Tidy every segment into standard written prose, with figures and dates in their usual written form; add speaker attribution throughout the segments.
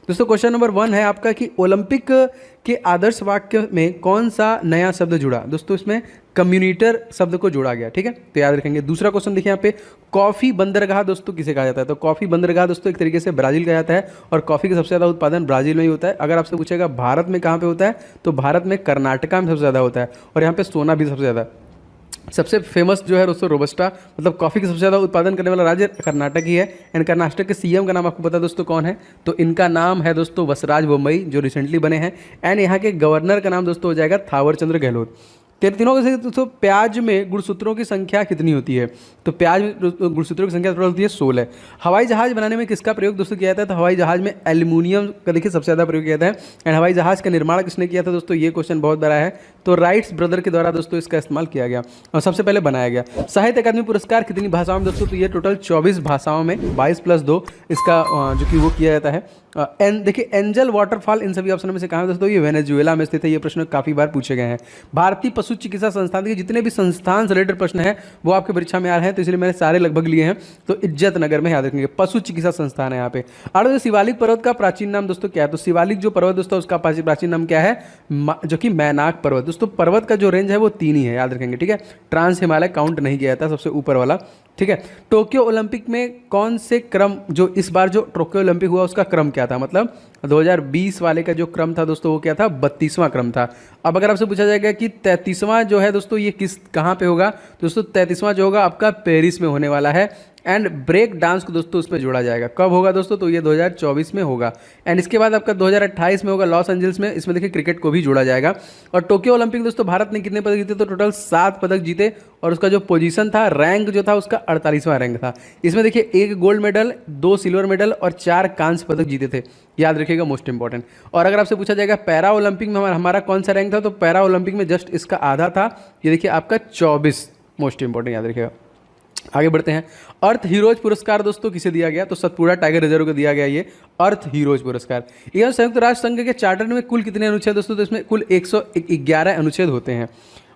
Speaker 1: दोस्तों question number 1 है आपका कि ओलंपिक के आदर्श वाक्य में कौन सा नया शब्द जुड़ा। दोस्तों इसमें कम्युनिटर शब्द को जोड़ा गया, ठीक है, तो याद रखेंगे। दूसरा क्वेश्चन देखिए यहाँ पे, कॉफी बंदरगाह दोस्तों किसे कहा जाता है। तो कॉफी बंदरगाह दोस्तों एक तरीके से ब्राजील का जाता है और कॉफी का सबसे ज़्यादा उत्पादन ब्राजील में ही होता है। अगर आपसे पूछेगा भारत में कहाँ पे होता है, तो भारत में कर्नाटका में सबसे ज़्यादा होता है और यहाँ पे सोना भी सबसे ज़्यादा। सबसे फेमस जो है दोस्तों रोबस्टा, मतलब कॉफ़ी का सबसे ज़्यादा उत्पादन करने वाला राज्य कर्नाटक ही है। एंड कर्नाटक के सीएम का नाम आपको पता है दोस्तों कौन है, तो इनका नाम है दोस्तों वसराज बोम्मई, जो रिसेंटली बने हैं। एंड यहाँ के गवर्नर का नाम दोस्तों हो जाएगा थावर चंद्र गहलोत। तीनों के दोस्तों प्याज में गुणसूत्रों की संख्या कितनी होती है, तो प्याज में गुणसूत्रों की संख्या टोटल होती है 16। हवाई जहाज बनाने में किसका प्रयोग दोस्तों किया जाता है, तो हवाई जहाज में एल्यूमिनियम का देखिए सबसे ज़्यादा प्रयोग किया जाता है। एंड हवाई जहाज का निर्माण किसने किया था दोस्तों, ये क्वेश्चन बहुत बड़ा है, तो राइट्स ब्रदर के द्वारा दोस्तों इसका इस्तेमाल किया गया और सबसे पहले बनाया गया। साहित्य अकादमी पुरस्कार कितनी भाषाओं में दोस्तों, तो ये टोटल 24 भाषाओं में 22+2 इसका जो कि वो किया जाता है। देखिए एंजल वाटरफॉल इन सभी ऑप्शन में से कहाँ है दोस्तों, ये वेनेजुएला में स्थित है। ये प्रश्न काफ़ी बार पूछे गए हैं। भारतीय पशु चिकित्सा संस्थान के जितने भी संस्थान से रिलेटेड प्रश्न हैं वो आपके परीक्षा में आ रहे हैं, तो इसलिए मैंने सारे लगभग लिए हैं। तो इज्जत नगर में याद रखेंगे, पशु चिकित्सा संस्थान है यहाँ पे। और शिवालिक पर्वत का प्राचीन नाम दोस्तों क्या है, तो शिवालिक जो पर्वत दोस्तों उसका प्राचीन नाम क्या है, जो कि मैनाक पर्वत। दोस्तों पर्वत का जो रेंज है वो 3 ही है, याद रखेंगे, ठीक है। ट्रांस हिमालय काउंट नहीं किया जाता, सबसे ऊपर वाला, ठीक है। टोक्यो ओलंपिक में कौन से क्रम, जो इस बार जो टोक्यो ओलंपिक हुआ उसका क्रम क्या था, मतलब 2020 वाले का जो क्रम था दोस्तों वो क्या था, 32वां क्रम था। अब अगर आपसे पूछा जाएगा कि 33वां जो है दोस्तों ये किस कहाँ पे होगा, दोस्तों 33वां जो होगा आपका पेरिस में होने वाला है। एंड ब्रेक डांस को दोस्तों उसमें जोड़ा जाएगा, कब होगा दोस्तों, तो ये 2024 में होगा। एंड इसके बाद आपका 2028 में होगा लॉस एंजल्स में, इसमें देखिए क्रिकेट को भी जोड़ा जाएगा। और टोक्यो ओलंपिक दोस्तों भारत ने कितने पदक जीते, तो टोटल 7 पदक जीते और उसका जो पोजीशन था, रैंक जो था उसका 48वां रैंक था। इसमें देखिए 1 गोल्ड मेडल, 2 सिल्वर मेडल और 4 कांस्य पदक जीते थे, याद रखिएगा, मोस्ट इंपॉर्टेंट। और अगर आपसे पूछा जाएगा पैरा ओलंपिक में हमारा कौन सा रैंक था, तो पैरा ओलंपिक में जस्ट इसका आधा था, ये देखिए आपका 24, मोस्ट इंपॉर्टेंट, याद रखिएगा। आगे बढ़ते हैं। अर्थ हीरोज पुरस्कार दोस्तों किसे दिया गया, तो सतपुड़ा टाइगर रिजर्व को दिया गया ये अर्थ हीरोज पुरस्कार। यह संयुक्त राष्ट्र संघ के चार्टर में कुल कितने अनुच्छेद दोस्तों, तो इसमें कुल 111 अनुच्छेद होते हैं।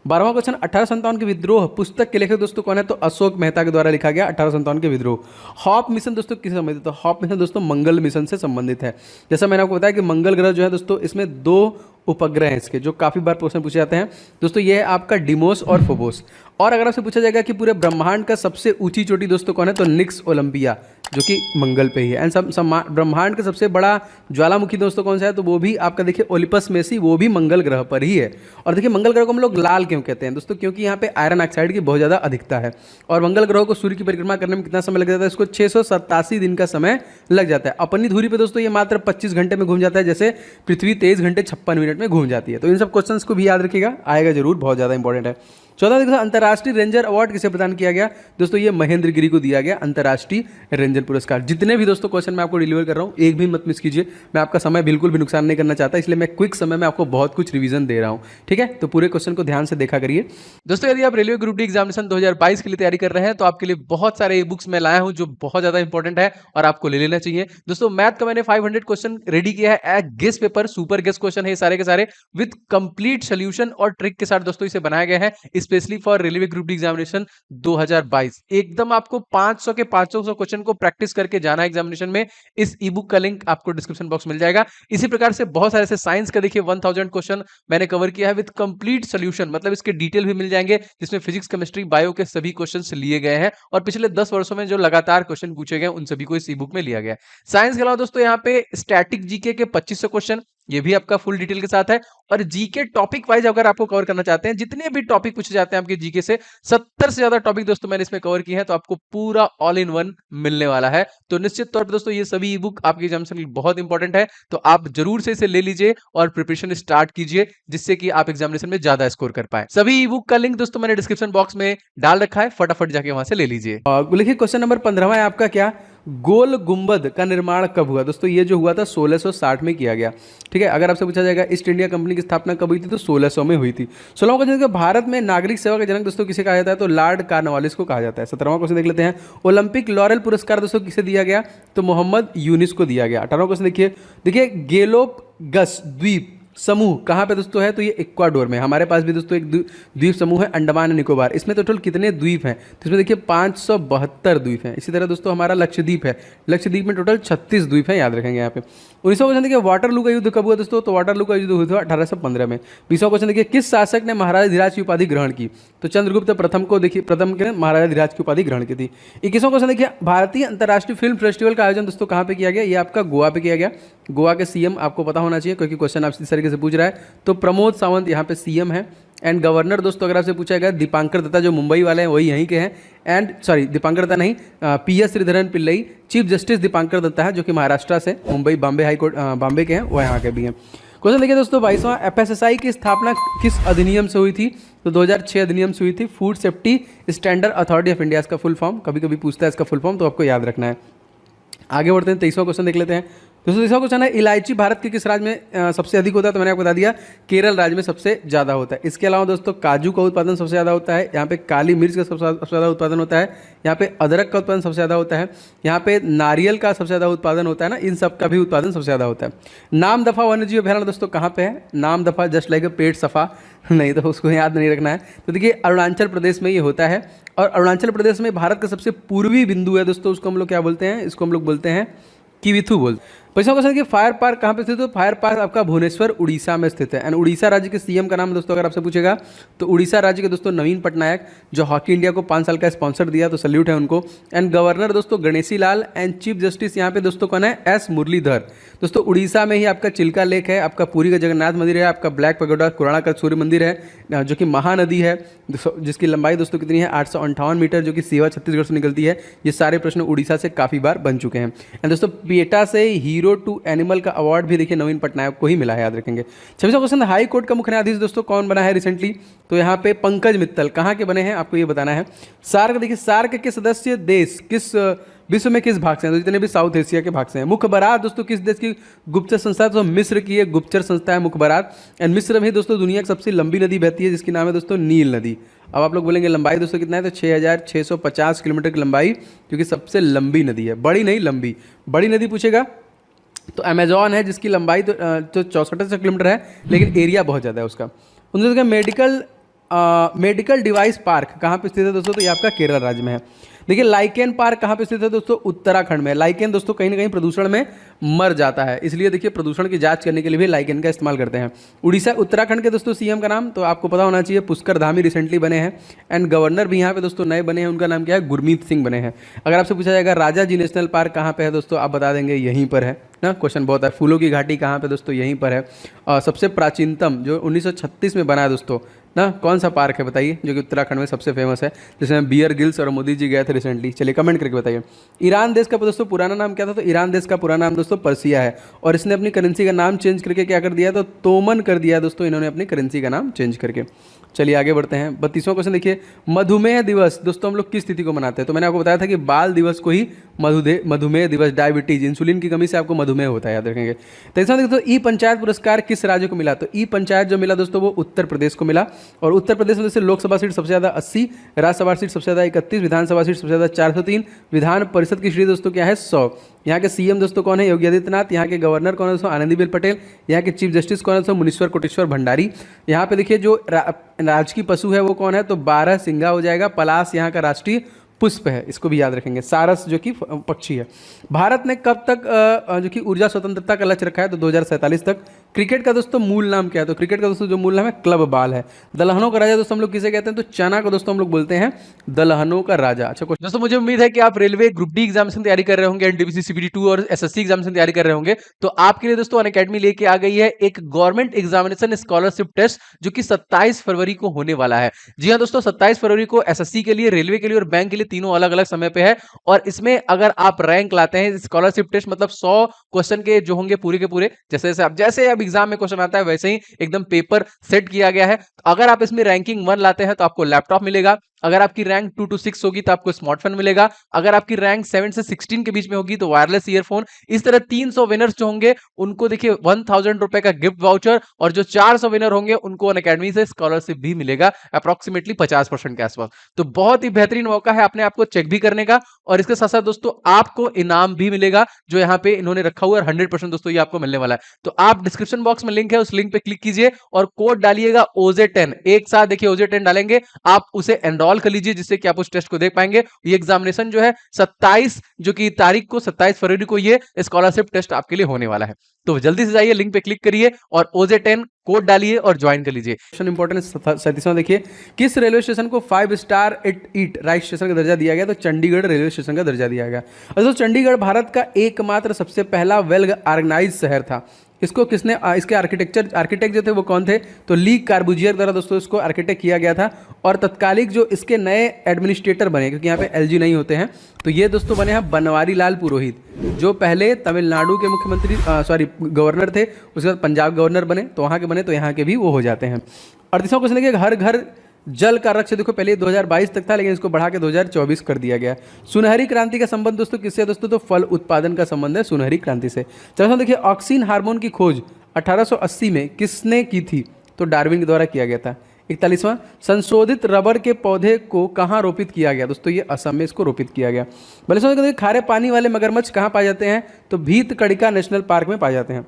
Speaker 1: 12वां क्वेश्चन, 1857 के विद्रोह पुस्तक के लेखक दोस्तों कौन है, तो अशोक मेहता के द्वारा लिखा गया 1857 के विद्रोह। हॉप मिशन दोस्तों किससे संबंधित, तो हॉप मिशन दोस्तों मंगल मिशन से संबंधित है। जैसा मैंने आपको बताया कि मंगल ग्रह जो है दोस्तों इसमें 2 उपग्रह हैं इसके, जो काफ़ी बार प्रश्न पूछे जाते हैं दोस्तों, ये है आपका डिमोस और फोबोस। और अगर आपसे पूछा जाएगा कि पूरे ब्रह्मांड का सबसे ऊंची चोटी दोस्तों कौन है, तो निक्स ओलंपिया, जो कि मंगल पे ही है। एंड ब्रह्मांड का सबसे बड़ा ज्वालामुखी दोस्तों कौन सा है, तो वो भी आपका देखिए ओलिपस मेसी, वो भी मंगल ग्रह पर ही है। और देखिए मंगल ग्रह को हम लोग लाल क्यों कहते हैं दोस्तों, क्योंकि यहाँ पे आयरन ऑक्साइड की बहुत ज़्यादा अधिकता है। और मंगल ग्रह को सूर्य की परिक्रमा करने में कितना समय लग जाता है, इसको 687 दिन का समय लग जाता है। अपनी धुरी पे दोस्तों ये मात्र 25 घंटे में घूम जाता है, जैसे पृथ्वी 23 घंटे 56 मिनट में घूम जाती है। तो इन सब क्वेश्चंस को भी याद रखिएगा, आएगा जरूर, बहुत ज़्यादा इंपॉर्टेंट है। 14 देखो, अंतर्राष्ट्रीय रेंजर अवार्ड किसे प्रदान किया गया दोस्तों, ये महेंद्र गिरी को दिया गया अंतर्राष्ट्रीय रेंजर पुरस्कार। जितने भी दोस्तों क्वेश्चन मैं आपको डिलीवर कर रहा हूँ एक भी मत मिस कीजिए, मैं आपका समय बिल्कुल भी नुकसान नहीं करना चाहता, इसलिए मैं क्विक समय में आपको बहुत कुछ रिवीजन दे रहा हूँ, ठीक है। तो पूरे क्वेश्चन को ध्यान से देखा करिए दोस्तों। यदि आप रेलवे ग्रुप डी एग्जामिनेशन 2022 के लिए तैयारी कर रहे हैं तो आपके लिए बहुत सारे बुक्स मैं लाया हूँ जो बहुत ज्यादा इंपॉर्टेंट है और आपको ले लेना चाहिए दोस्तों। मैथ का मैंने 500 क्वेश्चन रेडी किया है, guess paper, super guess question है सारे के सारे, विद कंप्लीट सोल्यूशन और ट्रिक के साथ दोस्तों इसे बनाया गया है specially for railway group D examination 2022। एकदम आपको 500 के 500 क्वेश्चन को प्रैक्टिस करके जाना है एग्जामिनेशन में। इस ई बुक का लिंक आपको डिस्क्रिप्शन बॉक्स मिल जाएगा। इसी प्रकार से बहुत सारे साइंस का देखिए 1000 क्वेश्चन मैंने कवर किया है विद कंप्लीट सोल्यूशन, मतलब इसके डिटेल भी मिल जाएंगे जिसमें फिजिक्स, केमिस्ट्री, बायो के सभी क्वेश्चन लिए गए हैं और पिछले 10 वर्षों में जो लगातार क्वेश्चन पूछे गए उन सभी को इस ई बुक में लिया गया है। साइंस के अलावा दोस्तों यहाँ पे स्टैटिक जीके के 2500 क्वेश्चन, ये भी आपका फुल डिटेल के साथ है। और जीके टॉपिक वाइज अगर आपको कवर करना चाहते हैं, जितने भी टॉपिक पूछे जाते हैं आपके जीके से, 70 से ज्यादा टॉपिक दोस्तों मैंने इसमें कवर किए हैं, तो आपको पूरा ऑल इन वन मिलने वाला है। तो निश्चित तौर पे दोस्तों ये सभी ई बुक आपके एग्जामिनेशन के लिए बहुत इंपॉर्टेंट है, तो आप जरूर से इसे ले लीजिए और प्रिपरेशन स्टार्ट कीजिए जिससे कि आप एग्जामिनेशन में ज्यादा स्कोर कर पाए। सभी ई बुक का लिंक दोस्तों मैंने डिस्क्रिप्शन बॉक्स में डाल रखा है, फटाफट जाके वहां से ले लीजिए। देखिए क्वेश्चन नंबर 15 है आपका, क्या गोल गुंबद का निर्माण कब हुआ दोस्तों, ये जो हुआ था 1660 में किया गया, ठीक है। अगर आपसे पूछा जाएगा ईस्ट इंडिया कंपनी की स्थापना कब हुई थी, तो 1600 में हुई थी। 16वां क्वेश्चन, भारत में नागरिक सेवा का जनक दोस्तों किसे कहा जाता है, तो लॉर्ड कॉर्नवालिस को कहा जाता है। 17वां क्वेश्चन देख लेते हैं, ओलंपिक लॉरेल पुरस्कार दोस्तों किसे दिया गया, तो मोहम्मद यूनिस को दिया गया। 18वां क्वेश्चन देखिए, गेलोपगस द्वीप समूह कहाँ पे दोस्तों है, तो ये इक्वाडोर में। हमारे पास भी दोस्तों एक द्वीप समूह है अंडमान निकोबार। इसमें टोटल कितने द्वीप हैं, तो इसमें देखिए 572 द्वीप हैं। इसी तरह दोस्तों हमारा लक्षद्वीप है, लक्षद्वीप में टोटल 36 द्वीप हैं, याद रखेंगे यहाँ पे। 19वां क्वेश्चन देखिए वाटरलू का युद्ध कब हुआ दोस्तों, तो वाटरलू का युद्ध हुआ था 1815 में। 20वां क्वेश्चन देखिए किस शासक ने महाराजा धीराज की उपाधि ग्रहण की, तो चंद्रगुप्त प्रथम को देखिए, प्रथम के महाराजा धीराज की उपाधि ग्रहण की थी। 21वां क्वेश्चन देखिए भारतीय अंतर्राष्ट्रीय फिल्म फेस्टिवल का आयोजन दोस्तों कहाँ पे किया गया, ये आपका गोवा पे किया गया। गोवा के सीएम आपको पता होना चाहिए क्योंकि क्वेश्चन आपसे इस तरीके से पूछ रहा है, तो प्रमोद सावंत यहाँ पे सीएम है। एंड गवर्नर दोस्तों अगर आपसे पूछा गया दीपांकर दत्ता जो मुंबई वाले हैं वही यहीं के हैं। एंड सॉरी दीपांकर दत्ता नहीं, PS Sreedharan Pillai. Chief justice Dipankar Datta है जो कि महाराष्ट्र से, मुंबई बॉम्बे हाई कोर्ट बॉम्बे के हैं, वो यहाँ के भी हैं। क्वेश्चन देखिए दोस्तों 22वां, एफएसएसआई की स्थापना किस अधिनियम से हुई थी, तो 2006 अधिनियम से हुई थी। Food safety standard authority of India इसका फुल फॉर्म, कभी कभी पूछता है इसका फुल फॉर्म, तो आपको याद रखना है। आगे बढ़ते हैं 23वां क्वेश्चन देख लेते हैं दोस्तों। 23वां क्वेश्चन है इलायची भारत के किस राज्य में सबसे अधिक होता है, तो मैंने आपको बता दिया केरल राज्य में सबसे ज़्यादा होता है। इसके अलावा दोस्तों काजू का उत्पादन सबसे ज़्यादा होता है, यहाँ पे काली मिर्च का सबसे ज़्यादा उत्पादन होता है, यहाँ पे अदरक का उत्पादन सबसे ज़्यादा होता है, यहाँ पे नारियल का सबसे ज़्यादा उत्पादन होता है ना, इन सब का भी उत्पादन सबसे ज़्यादा होता है। नामदफा वन्यजीव अभयारण्य दोस्तों कहाँ पे है, नामदफा जस्ट लाइक पेट सफा नहीं, तो उसको याद नहीं रखना है। तो देखिए अरुणाचल प्रदेश में ये होता है, और अरुणाचल प्रदेश में भारत का सबसे पूर्वी बिंदु है दोस्तों, उसको हम लोग क्या बोलते हैं, इसको हम लोग बोलते हैं किविथु बोलते हैं। पैसा क्वेश्चन कि फायर पार्क कहाँ पे स्थित है, तो फायर पार्क आपका भुवनेश्वर उड़ीसा में स्थित है। एंड उड़ीसा राज्य के सीएम का नाम दोस्तों अगर आपसे पूछेगा तो उड़ीसा राज्य के दोस्तों नवीन पटनायक, जो हॉकी इंडिया को 5 साल का स्पॉन्सर दिया, तो सल्यूट है उनको। एंड गवर्नर दोस्तों Ganeshi Lal. And chief justice यहाँ पे दोस्तों कौन है, एस मुरलीधर। दोस्तों उड़ीसा में ही आपका चिल्का लेक है, आपका पुरी का जगन्नाथ मंदिर है, आपका ब्लैक पगोडा कुराणा का सूर्य मंदिर है, जो कि महानदी है जिसकी लंबाई दोस्तों कितनी है 858 मीटर, जो कि सेवा छत्तीसगढ़ से निकलती है। ये सारे प्रश्न उड़ीसा से काफ़ी बार बन चुके हैं। एंड दोस्तों पेटा से हीरो टू एनिमल का अवार्ड भी देखिए नवीन पटनायक को ही मिला है, याद रखेंगे। 26वां क्वेश्चन, हाई कोर्ट का मुख्य न्यायाधीश दोस्तों कौन बना है रिसेंटली, तो यहाँ पे पंकज मित्तल। कहाँ के बने हैं आपको ये बताना है। सार्क देखिए सार्क के सदस्य देश किस विश्व में किस भाग से हैं, तो जितने भी साउथ एशिया के भाग से हैं। मुखबरात दोस्तों किस देश की गुप्तचर संस्था है, तो मिस्र की एक गुप्तचर संस्था है मुखबरात। एंड मिस्र में दोस्तों दुनिया की सबसे लंबी नदी बहती है जिसकी नाम है दोस्तों नील नदी। अब आप लोग बोलेंगे लंबाई दोस्तों कितना है, तो 6650 किलोमीटर की लंबाई, क्योंकि सबसे लंबी नदी है, बड़ी नहीं लंबी। बड़ी नदी पूछेगा तो अमेजॉन है जिसकी लंबाई तो 6400 किलोमीटर है, लेकिन एरिया बहुत ज़्यादा है उसका। उनका मेडिकल डिवाइस पार्क कहाँ पे स्थित है दोस्तों, तो ये आपका केरल राज्य में है। देखिए लाइकेन पार्क कहाँ पे स्थित है दोस्तों, उत्तराखंड में। लाइकेन दोस्तों कहीं ना कहीं प्रदूषण में मर जाता है, इसलिए देखिए प्रदूषण की जांच करने के लिए भी लाइकेन का इस्तेमाल करते हैं। उड़ीसा उत्तराखंड के दोस्तों सीएम का नाम तो आपको पता होना चाहिए, पुष्कर धामी रिसेंटली बने हैं। एंड गवर्नर भी यहाँ पे दोस्तों नए बने हैं, उनका नाम क्या है, गुरमीत सिंह बने हैं। अगर आपसे पूछा जाएगा राजा जी नेशनल पार्क कहाँ पे है दोस्तों, आप बता देंगे यहीं पर है ना, क्वेश्चन बहुत है। फूलों की घाटी कहाँ पे दोस्तों, यहीं पर है। और सबसे प्राचीनतम जो 1936 में बना है दोस्तों ना, कौन सा पार्क है बताइए, जो कि उत्तराखंड में सबसे फेमस है, जिसमें बियर गिल्स और मोदी जी गए थे रिसेंटली। चलिए कमेंट करके बताइए। ईरान देश का दोस्तों पुराना नाम क्या था, तो ईरान देश का पुराना नाम दोस्तों पर्सिया है, और इसने अपनी करेंसी का नाम चेंज करके क्या कर दिया, तो तोमन कर दिया दोस्तों इन्होंने अपनी करेंसी का नाम चेंज करके। चलिए आगे बढ़ते हैं। 32वां क्वेश्चन देखिए, मधुमेह दिवस दोस्तों हम लोग किस तिथि को मनाते हैं, तो मैंने आपको बताया था कि बाल दिवस को ही मधुमेह दिवस, डायबिटीज इंसुलिन की कमी से आपको मधुमेह होता है, याद रखेंगे। तो इसमें देखो ई पंचायत पुरस्कार किस राज्य को मिला, तो ई पंचायत जो मिला दोस्तों वो उत्तर प्रदेश को मिला। और उत्तर प्रदेश में जैसे लोकसभा सीट सबसे ज़्यादा 80, राज्यसभा सीट सबसे ज़्यादा 31, विधानसभा सीट सबसे ज़्यादा 403, विधान परिषद की सीट दोस्तों क्या है 100। यहाँ के सीएम दोस्तों कौन है, योगी आदित्यनाथ। यहाँ के गवर्नर कौन है दोस्तों, आनंदीबेन पटेल। यहाँ के चीफ जस्टिस कौन है दोस्तों, मुनीश्वर कोटेश्वर भंडारी। यहाँ पे देखिए जो राजकीय पशु है वो कौन है, तो 12 सिंगा हो जाएगा। पलाश यहाँ का राष्ट्रीय पुष्प है, इसको भी याद रखेंगे। सारस जो कि पक्षी है। भारत ने कब तक जो कि ऊर्जा स्वतंत्रता का लक्ष्य रखा है, तो 2047 तक। क्रिकेट का दोस्तों मूल नाम क्या है, तो क्रिकेट का दोस्तों जो मूल नाम है क्लब बाल है। दलहनों का राजा दोस्तों हम लोग किसे कहते हैं, तो चना को दोस्तों हम लोग बोलते हैं दलहनों का राजा। अच्छा क्वेश्चन दोस्तों, मुझे उम्मीद है कि आप रेलवे ग्रुप डी एग्जामिनेशन तैयारी कर रहे होंगे, एनटीपीसी सीपीटी 2 और एसएससी एग्जामिनेशन तैयारी कर रहे होंगे। तो आपके लिए दोस्तों अनअकैडमी लेके आ गई है एक गवर्नमेंट एग्जामिनेशन स्कॉलरशिप टेस्ट, जो कि 27 फरवरी को होने वाला है। जी हाँ दोस्तों, 27 फरवरी को एसएससी के लिए, रेलवे के लिए और बैंक के लिए, तीनों अलग अलग समय पे है। और इसमें अगर आप रैंक लाते हैं, स्कॉलरशिप टेस्ट मतलब 100 क्वेश्चन के जो होंगे पूरे के पूरे, जैसे अब एग्जाम में क्वेश्चन आता है वैसे ही एकदम पेपर सेट किया गया है। तो अगर आप इसमें रैंकिंग 1 लाते हैं तो आपको लैपटॉप मिलेगा,
Speaker 2: अगर आपकी रैंक 2 to 6 होगी तो आपको स्मार्टफोन मिलेगा, अगर आपकी रैंक 7 से 16 के बीच में होगी तो वायरलेस ईयरफोन। इस तरह 300 विनर्स जो होंगे उनको देखिए 1000 रुपए का गिफ्ट वाउचर, और जो 400 विनर होंगे उनको अनअकैडमी से स्कॉलरशिप भी मिलेगा अप्रोक्सीमेटली 50% के आसपास। तो बहुत ही बेहतरीन मौका है अपने आप को चेक भी करने का, और इसके साथ साथ दोस्तों आपको इनाम भी मिलेगा जो यहाँ पे इन्होंने रखा हुआ है। 100% दोस्तों ये आपको मिलने वाला है। तो आप डिस्क्रिप्शन बॉक्स में लिंक है, उस लिंक पे क्लिक कीजिए और कोड डालिएगा OJ10। एक साथ देखिए OJ10 डालेंगे, आप उसे एनरोल कर लीजिए जिससे कि आप उस टेस्ट को देख पाएंगे। ये एग्जामिनेशन जो है 27 जो कि तारीख को 27 फरवरी को ये स्कॉलरशिप टेस्ट आपके लिए होने वाला है। तो जल्दी से जाइए, लिंक पे क्लिक करिए और OJ10 कोड डालिए और ज्वाइन कर लीजिए।
Speaker 1: क्वेश्चन इंपॉर्टेंट 37वां देखिए, किस रेलवे स्टेशन को 5 स्टार ईट राइट स्टेशन का दर्जा दिया गया? तो चंडीगढ़ रेलवे स्टेशन का दर्जा दिया गया। दोस्तों चंडीगढ़ भारत का एकमात्र सबसे पहला वेल ऑर्गेनाइज शहर था। इसको किसने इसके आर्किटेक्ट जो थे वो कौन थे? तो ली कार्बूजियर द्वारा दोस्तों इसको आर्किटेक्ट किया गया था। और तत्कालिक जो इसके नए एडमिनिस्ट्रेटर बने, क्योंकि यहाँ पे LG नहीं होते हैं, तो ये दोस्तों बने हैं बनवारी लाल पुरोहित, जो पहले तमिलनाडु के मुख्यमंत्री गवर्नर थे, उसके बाद पंजाब गवर्नर बने, तो वहाँ के बने, तो यहाँ के भी वो हो जाते हैं। 38वां क्वेश्चन देखिए, हर घर जल का लक्ष्य देखो पहले 2022 तक था, लेकिन इसको बढ़ा के 2024 कर दिया गया। सुनहरी क्रांति का संबंध दोस्तों किससे? दोस्तों तो फल उत्पादन का संबंध है सुनहरी क्रांति से। चलो देखिए, ऑक्सीन हार्मोन की खोज 1880 में किसने की थी? तो डार्विन के द्वारा किया गया था। 41वां, संशोधित रबर के पौधे को कहाँ रोपित किया गया? दोस्तों ये असम में इसको रोपित किया गया। भले खारे पानी वाले मगरमच्छ कहाँ पाए जाते हैं? तो भीतकड़िका नेशनल पार्क में पाए जाते हैं।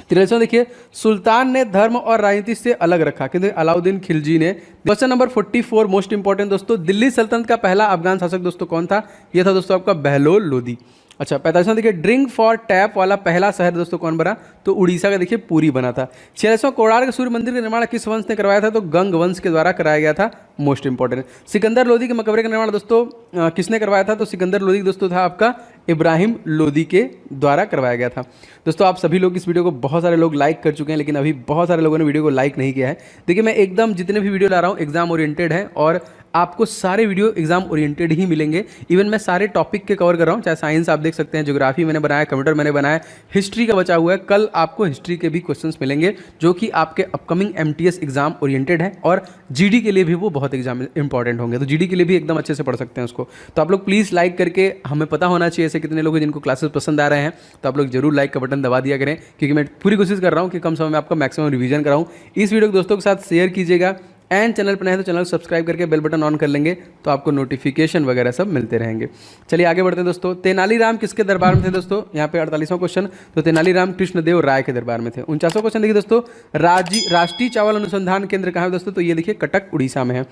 Speaker 1: 43वां देखिए, सुल्तान ने धर्म और राजनीति से अलग रखा, किंतु अलाउद्दीन खिलजी ने। क्वेश्चन नंबर 44 मोस्ट इंपॉर्टेंट दोस्तों, दिल्ली सल्तनत का पहला अफगान शासक दोस्तों कौन था? यह था दोस्तों आपका बहलोल लोदी। अच्छा 45वां देखिए, ड्रिंक फॉर टैप वाला पहला शहर दोस्तों कौन बना? तो उड़ीसा का देखिए पुरी बना था। 46वां, कोणार्क सूर्य मंदिर का निर्माण किस वंश ने करवाया था? तो गंग वंश के द्वारा कराया गया था। मोस्ट इंपॉर्टेंट, सिकंदर लोदी के मकबरे का निर्माण दोस्तों किसने करवाया था? तो सिकंदर लोदी दोस्तों था आपका इब्राहिम लोदी के द्वारा करवाया गया था। दोस्तों आप सभी लोग इस वीडियो को, बहुत सारे लोग लाइक कर चुके हैं, लेकिन अभी बहुत सारे लोगों ने वीडियो को लाइक नहीं किया है। देखिए मैं एकदम जितने भी वीडियो ला रहा हूँ एग्जाम ओरिएंटेड है, और आपको सारे वीडियो एग्जाम ओरिएंटेड ही मिलेंगे। इवन मैं सारे टॉपिक के कवर कर रहा हूँ, चाहे साइंस आप देख सकते हैं, ज्योग्राफी मैंने बनाया, कंप्यूटर मैंने बनाया, हिस्ट्री का बचा हुआ है। कल आपको हिस्ट्री के भी क्वेश्चंस मिलेंगे जो कि आपके अपकमिंग MTS एग्जाम ओरिएंटेड है, और GD के लिए भी वो बहुत एग्जाम इंपॉर्टेंट होंगे, तो GD के लिए भी एकदम अच्छे से पढ़ सकते हैं उसको। तो आप लोग प्लीज़ लाइक करके, हमें पता होना चाहिए ऐसे कितने लोग हैं जिनको क्लासेस पसंद आ रहे हैं, तो आप लोग जरूर लाइक का बटन दबा दिया करें, क्योंकि मैं पूरी कोशिश कर रहा हूँ कि कम समय में आपका मैक्सिमम रिवीजन कराऊँ। इस वीडियो को दोस्तों के साथ शेयर कीजिएगा, एंड चैनल पर नए हैं तो चैनल को सब्सक्राइब करके बेल बटन ऑन कर लेंगे तो आपको नोटिफिकेशन वगैरह सब मिलते रहेंगे। चलिए आगे बढ़ते हैं दोस्तों। तेनालीराम किसके दरबार में थे दोस्तों? यहाँ पे 48वां क्वेश्चन, तो तेनालीराम कृष्णदेव राय के दरबार में थे। 49वां क्वेश्चन देखिए दोस्तों, राष्ट्रीय चावल अनुसंधान केंद्र कहाँ है दोस्तों? तो ये देखिए कटक उड़ीसा में है।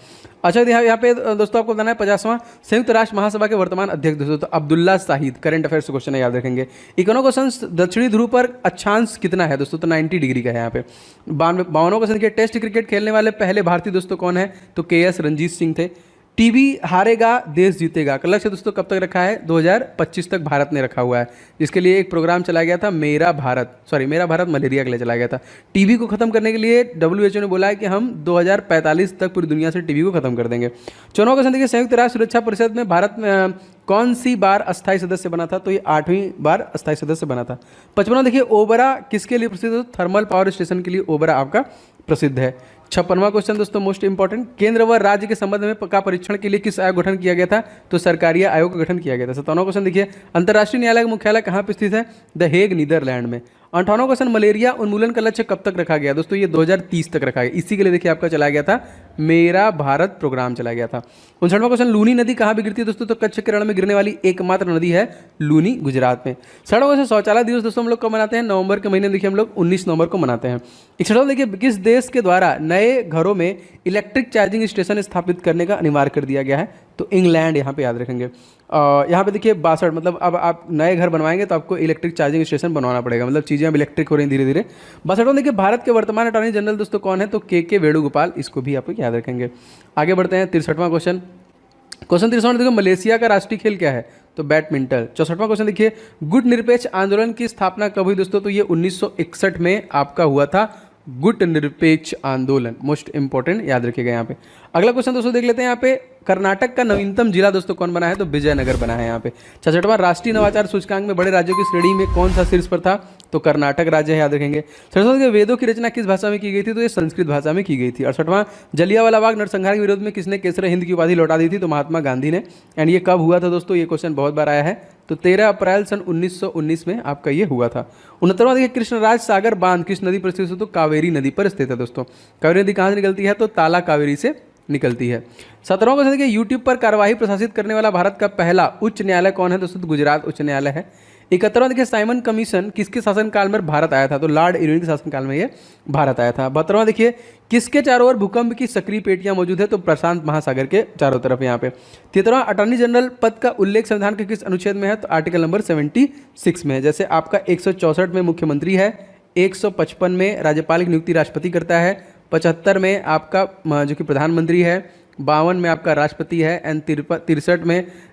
Speaker 1: अच्छा यहाँ पे दोस्तों आपको बताना है 50वां, संयुक्त राष्ट्र महासभा के वर्तमान अध्यक्ष दोस्तों तो Abdulla Shahid. Current affairs question है, याद रखेंगे। 51वां क्वेश्चन, दक्षिणी ध्रुव पर अक्षांश कितना है दोस्तों? तो 90 डिग्री का है यहाँ पे। 52वां क्वेश्चन देखिए, टेस्ट क्रिकेट खेलने वाले पहले भारतीय दोस्तों कौन है? तो KS रणजीत सिंह थे। टीबी हारेगा देश जीतेगा का लक्ष्य दोस्तों कब तक रखा है? 2025 तक भारत ने रखा हुआ है, जिसके लिए एक प्रोग्राम चलाया गया था, मेरा भारत मलेरिया के लिए चलाया गया था। टीबी को खत्म करने के लिए WHO ने बोला है कि हम 2045 तक पूरी दुनिया से टीबी को खत्म कर देंगे। 54वां क्वेश्चन देखिए, संयुक्त राष्ट्र सुरक्षा परिषद में भारत में कौन सी बार अस्थायी सदस्य बना था? तो ये 8वीं बार अस्थायी सदस्य बना था। 55वां देखिए, ओबरा किसके लिए प्रसिद्ध है? थर्मल पावर स्टेशन के लिए ओबरा आपका प्रसिद्ध है। 56वां क्वेश्चन दोस्तों मोस्ट इंपॉर्टेंट, केंद्र व राज्य के संबंध में का परीक्षण के लिए किस आयोग गठन किया गया था? तो सरकारी आयोग का गठन किया गया था। 57वां क्वेश्चन देखिए, अंतर्राष्ट्रीय न्यायालय का मुख्यालय कहाँ पर स्थित है? द हेग नीदरलैंड में। 58वां क्वेश्चन, मलेरिया उन्मूलन का लक्ष्य कब तक रखा गया? दोस्तों ये 2030 तक रखा गया। इसी के लिए देखिए आपका चला गया था मेरा भारत प्रोग्राम चला गया था। 59वां क्वेश्चन, लूनी नदी कहाँ भी गिरती है दोस्तों? तो कच्छ के रण में गिरने वाली एकमात्र नदी है लूनी, गुजरात में। 60वां क्वेश्चन, शौचालय दिवस दोस्तों हम लोग कब मनाते हैं? नवंबर के महीने देखिए हम लोग 19 नवंबर को मनाते हैं। 61वां देखिए, किस देश के द्वारा नए घरों में इलेक्ट्रिक चार्जिंग स्टेशन स्थापित करने का अनिवार्य कर दिया गया है? तो इंग्लैंड, यहाँ पे याद रखेंगे। यहाँ पे देखिए 62, मतलब अब आप नए घर बनवाएंगे तो आपको इलेक्ट्रिक चार्जिंग स्टेशन बनवाना पड़ेगा, मतलब चीज़ें अब इलेक्ट्रिक हो रही हैं धीरे धीरे। 62वां देखिए, भारत के वर्तमान अटॉर्नी जनरल दोस्तों कौन है? तो KK वेणुगोपाल, इसको भी आप याद रखेंगे। आगे बढ़ते हैं 63वां क्वेश्चन। 63वां देखिए, मलेशिया का राष्ट्रीय खेल क्या है? तो बैडमिंटन। 64वां क्वेश्चन देखिए, गुट निरपेक्ष आंदोलन की स्थापना कब हुई दोस्तों? तो ये 1961 में आपका हुआ था गुट निरपेक्ष आंदोलन, मोस्ट इंपॉर्टेंट, याद रखिएगा यहाँ पे। अगला क्वेश्चन दोस्तों देख लेते हैं यहाँ पे, कर्नाटक का नवीनतम जिला दोस्तों कौन बना है, तो विजयनगर बना है यहाँ पे। 66वां राष्ट्रीय नवाचार सूचकांक में बड़े राज्यों की श्रेणी में कौन सा शीर्ष पर था, तो कर्नाटक राज्य है, याद रखेंगे। 67 के वेदों की रचना किस भाषा में की गई थी, तो ये संस्कृत भाषा में की गई थी। 68वां जलियांवाला बाग नरसंहार के विरोध में किसने केसर हिंद की उपाधि लौटा दी थी, तो महात्मा गांधी ने। एंड ये कब हुआ था दोस्तों, ये क्वेश्चन बहुत बार आया है, तो 13 अप्रैल सन 1919 में आपका ये हुआ था। 69वां देखिए, कृष्णराज सागर बांध किस नदी पर स्थित है, तो कावेरी नदी पर स्थित है दोस्तों। कावेरी नदी कहाँ से निकलती है, तो ताला कावेरी से निकलती है। 17वां क्वेश्चन देखिए, यूट्यूब पर कार्यवाही प्रशासित करने वाला भारत का पहला उच्च न्यायालय कौन है दोस्तों, तो गुजरात उच्च न्यायालय है। 71वां देखिए, साइमन कमीशन किसके शासनकाल में भारत आया था, तो लॉर्ड इरविन के शासनकाल में ये भारत आया था। 72वां देखिए, किसके चारों ओर भूकंप की सक्रिय पेटियां मौजूद है, तो प्रशांत महासागर के चारों तरफ यहाँ पे। 73वां अटॉर्नी जनरल पद का उल्लेख संविधान के किस अनुच्छेद में है, तो आर्टिकल नंबर 76 में। जैसे आपका 164 में मुख्यमंत्री है, 155 में राज्यपाल की नियुक्ति राष्ट्रपति करता है, 75 में आपका जो कि प्रधानमंत्री है, 52 में आपका राष्ट्रपति है, एंड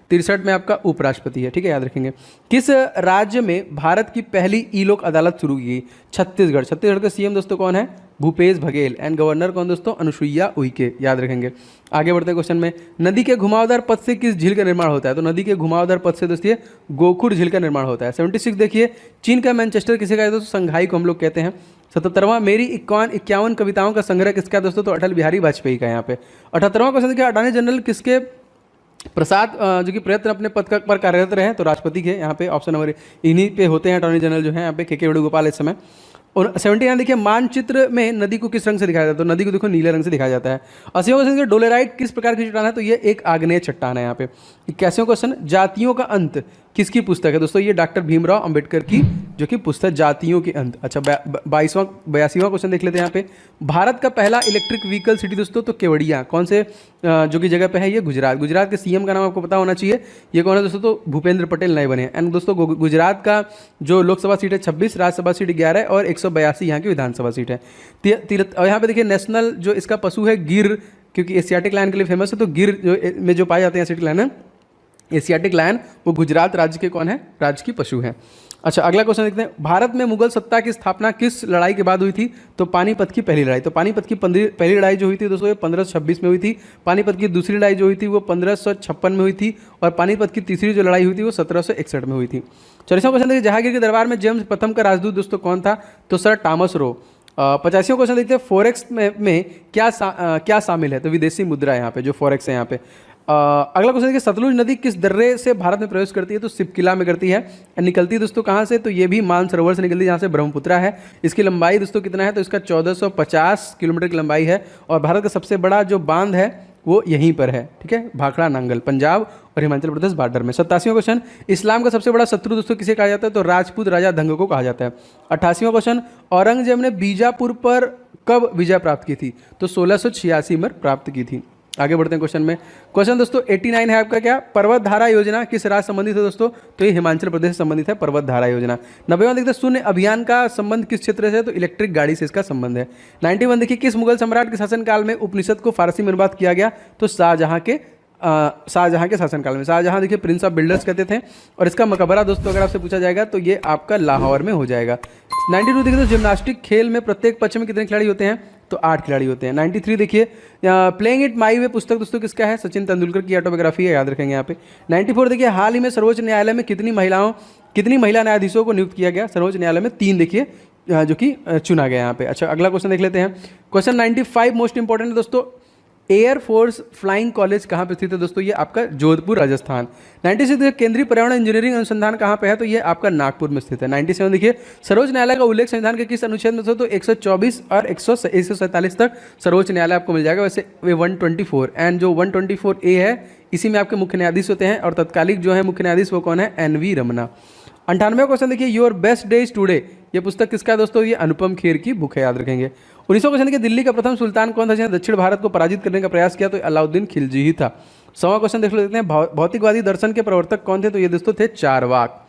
Speaker 1: 63 में आपका उपराष्ट्रपति है, ठीक है, याद रखेंगे। किस राज्य में भारत की पहली ई लोक अदालत शुरू की गई, छत्तीसगढ़। छत्तीसगढ़ के सीएम दोस्तों कौन है, भूपेश बघेल, एंड गवर्नर कौन दोस्तों, अनुसुईया उइके, याद रखेंगे। आगे बढ़ते हैं क्वेश्चन में, नदी के घुमावदार पथ से किस झील का निर्माण होता है, तो नदी के घुमावदार पथ से दोस्तों गोकुर झील का निर्माण होता है। 76 देखिए, चीन का मैनचेस्टर किसे कहते हैं, दोस्तों संघाई को हम लोग कहते हैं। 77वां मेरी 51 कविताओं का संग्रह किसका दोस्तों, तो अटल बिहारी वाजपेयी का यहाँ पे। 78वां क्वेश्चन देखिए, अटॉर्नी जनरल किसके प्रसाद जो कि प्रयत्न अपने पद पर कार्यरत रहे, तो राष्ट्रपति के, यहाँ पे ऑप्शन नंबर इन्हीं पे होते हैं अटॉर्नी जनरल जो है यहाँ पे, के वेणुगोपाल इस समय। और 79 देखिए, मानचित्र में नदी को किस रंग से दिखाया जाता है, तो नदी को देखो नीले रंग से दिखाया जाता है। 80वां क्वेश्चन, डोलेराइट किस प्रकार की चट्टान है, तो ये एक आग्नेय चट्टान है यहाँ पे। 81वां क्वेश्चन, जातियों का अंत किसकी पुस्तक है दोस्तों, ये डॉक्टर भीमराव अंबेडकर की जो कि पुस्तक जातियों के अंत। अच्छा, 82वां क्वेश्चन देख लेते हैं यहाँ पे, भारत का पहला इलेक्ट्रिक व्हीकल सिटी दोस्तों, तो केवड़िया कौन से जो कि जगह पे है, ये गुजरात। गुजरात के सीएम का नाम आपको पता होना चाहिए, ये कौन है दोस्तों, तो भूपेंद्र पटेल नए बने। एंड दोस्तों गुजरात का जो लोकसभा सीट है 26, राज्यसभा सीट 11 और 182 यहाँ की विधानसभा सीट है। और यहाँ पे देखिए, नेशनल जो इसका पशु है गिर, क्योंकि एशियाटिक लायन के लिए फेमस है, तो गिर जो में जो पाए जाते हैं एशियाटिक लायन है, एशियाटिक लायन, वो गुजरात राज्य के कौन है, राज्य की पशु है। अच्छा, अगला क्वेश्चन देखते हैं, भारत में मुगल सत्ता की स्थापना किस लड़ाई के बाद हुई थी, तो पानीपत की पहली लड़ाई। तो पानीपत की पहली लड़ाई जो हुई थी दोस्तों, ये 1526 में हुई थी। पानीपत की दूसरी लड़ाई जो हुई थी वो 1556 में हुई थी, और पानीपत की तीसरी जो लड़ाई हुई थी वो 1761 में हुई थी। 40वां क्वेश्चन देखिए, जहांगीर के दरबार में जेम्स प्रथम का राजदूत दोस्तों कौन था, तो सर टॉमस रो। 85वां क्वेश्चन देखते हैं, फॉरेक्स में क्या शामिल है, तो विदेशी मुद्रा यहाँ पे जो फॉरेक्स है यहाँ पे। अगला क्वेश्चन देखिए, सतलुज नदी किस दर्रे से भारत में प्रवेश करती है, तो सिपकिला में करती है। निकलती है दोस्तों कहाँ से, तो ये भी मानसरोवर से निकलती है, जहाँ से ब्रह्मपुत्रा है। इसकी लंबाई दोस्तों कितना है, तो इसका 1450 किलोमीटर की लंबाई है, और भारत का सबसे बड़ा जो बांध है वो यहीं पर है, ठीक है, भाखड़ा नांगल, पंजाब और हिमाचल प्रदेश बॉर्डर में। 87वां क्वेश्चन, इस्लाम का सबसे बड़ा शत्रु दोस्तों किसे कहा जाता है, तो राजपूत राजा धंग को कहा जाता है। 88वां क्वेश्चन, औरंगजेब ने बीजापुर पर कब विजय प्राप्त की थी, तो 1686 में प्राप्त की थी। आगे बढ़ते हैं क्वेश्चन में। क्वेश्चन दोस्तों 89 है आपका, क्या पर्वत धारा योजना किस राज्य संबंधित है दोस्तों, तो ये हिमाचल प्रदेश से संबंधित है पर्वत धारा योजना। 90वां देखते हैं, शून्य अभियान का संबंध किस क्षेत्र से है, तो इलेक्ट्रिक गाड़ी से इसका संबंध है। 91 देखिए, किस मुगल सम्राट के शासनकाल में उपनिषद को फारसी में अनुवाद किया गया, तो शाहजहां के शासनकाल में। शाहजहां देखिए प्रिंस ऑफ बिल्डर्स कहते थे, और इसका मकबरा दोस्तों अगर आपसे पूछा जाएगा तो ये आपका लाहौर में हो जाएगा। 92 देखिए, तो जिम्नास्टिक खेल में प्रत्येक पक्ष में कितने खिलाड़ी होते हैं, तो 8 खिलाड़ी होते हैं। 93 देखिए, प्लेइंग इट माई वे पुस्तक दोस्तों किसका है, सचिन तेंदुलकर की ऑटोबायोग्राफी है, याद रखेंगे यहाँ पे। 94 देखिए, हाल ही में सर्वोच्च न्यायालय में कितनी महिला न्यायाधीशों को नियुक्त किया गया, सर्वोच्च न्यायालय में 3 देखिए जो कि चुना गया यहाँ पे। अच्छा, अगला क्वेश्चन देख लेते हैं। क्वेश्चन 95 मोस्ट इंपॉर्टेंट है दोस्तों, एयरफोर्स फ्लाइंग कॉलेज कहाँ पे स्थित है दोस्तों, ये आपका जोधपुर राजस्थान। 96 देखिए, केंद्रीय पर्यावरण इंजीनियरिंग अनुसंधान कहाँ पे है, तो ये आपका नागपुर में स्थित है। 97 देखिए, सर्वोच्च न्यायालय का उल्लेख संविधान के किस अनुच्छेद में, तो 124 और 147 तक सर्वोच्च न्यायालय आपको मिल जाएगा। वैसे वे 124 एंड जो 124A है इसी में आपके मुख्य न्यायाधीश होते हैं, और तत्कालिक जो है मुख्य न्यायाधीश वो कौन है, NV रमना। 98वां क्वेश्चन देखिए, योर बेस्ट डेज टुडे, ये पुस्तक किसका है दोस्तों, ये अनुपम खेर की बुक है, याद रखेंगे। 19वां क्वेश्चन देखिए, दिल्ली का प्रथम सुल्तान कौन था जिसने दक्षिण भारत को पराजित करने का प्रयास किया, तो अलाउद्दीन खिलजी ही था। 100वां क्वेश्चन देख लेते हैं, भौतिकवादी दर्शन के प्रवर्तक कौन थे, तो ये दोस्तों थे चारवाक।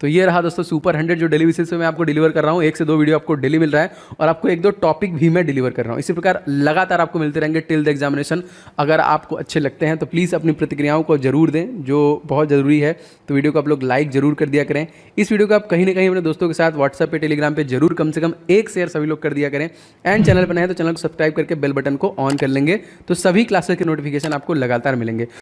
Speaker 1: तो ये रहा दोस्तों सुपर 100 जो डेली बेसिस पे मैं आपको डिलीवर कर रहा हूँ, 1 से 2 वीडियो आपको डेली मिल रहा है और आपको 1-2 टॉपिक भी मैं डिलीवर कर रहा हूँ। इसी प्रकार लगातार आपको मिलते रहेंगे टिल द एग्जामिनेशन। अगर आपको अच्छे लगते हैं तो प्लीज़ अपनी प्रतिक्रियाओं को जरूर दें, जो बहुत ज़रूरी है। तो वीडियो को आप लोग लाइक जरूर कर दिया करें। इस वीडियो को आप कहीं ना कहीं अपने दोस्तों के साथ व्हाट्सएप पे, टेलीग्राम पे जरूर कम से कम एक शेयर सभी लोग कर दिया करें। एंड चैनल पर नए हैं तो चैनल को सब्सक्राइब करके बेल बटन को ऑन कर लेंगे, तो सभी क्लासेस के नोटिफिकेशन आपको लगातार मिलेंगे।